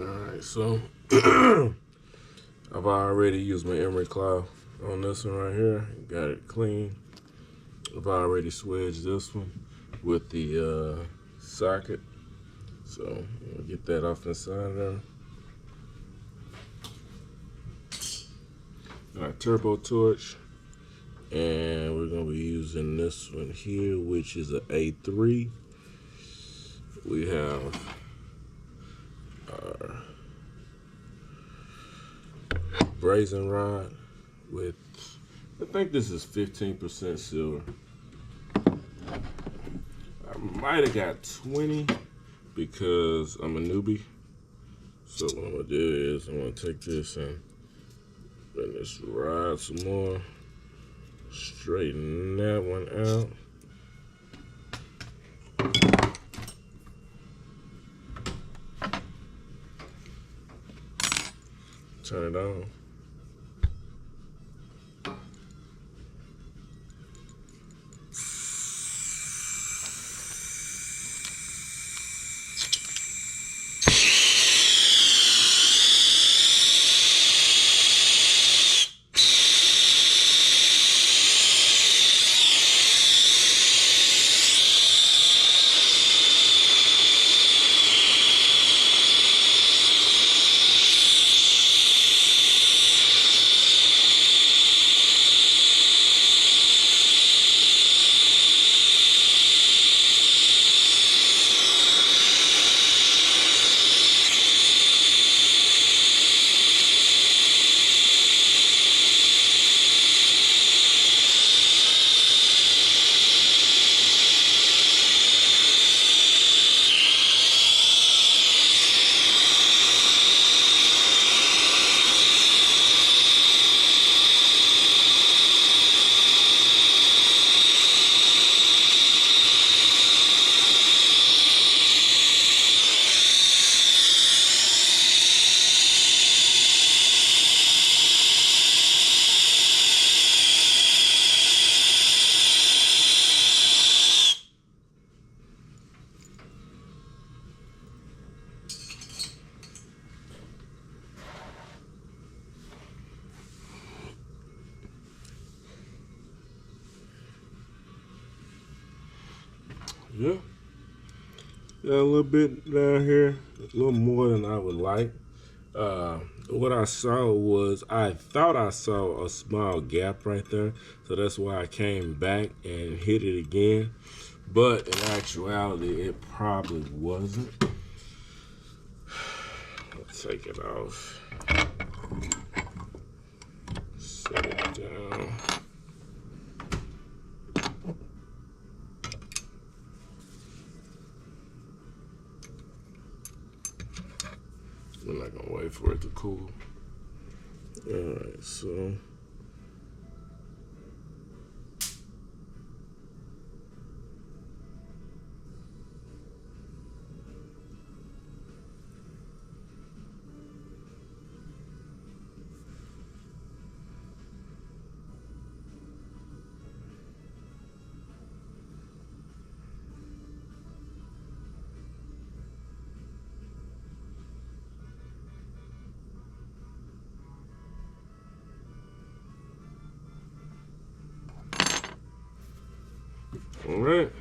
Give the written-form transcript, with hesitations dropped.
Alright, so I've already used my emery cloth on this one right here. Got it clean. I've already swedged this one with the socket. So we'll get that off inside of there. Alright, turbo torch. And we're going to be using this one here, which is an A3. We have our brazing rod with, I think this is 15% silver. I might have got 20 because I'm a newbie. So what I'm going to do is I'm going to take this and bend this rod some more. Straighten that one out. Turn it on. Yeah, a little bit down here, a little more than I would like. What I saw was, I thought I saw a small gap right there, so that's why I came back and hit it again. But in actuality, it probably wasn't. Let's take it off. Set it down. We're not gonna wait for it to cool. Alright, so all right.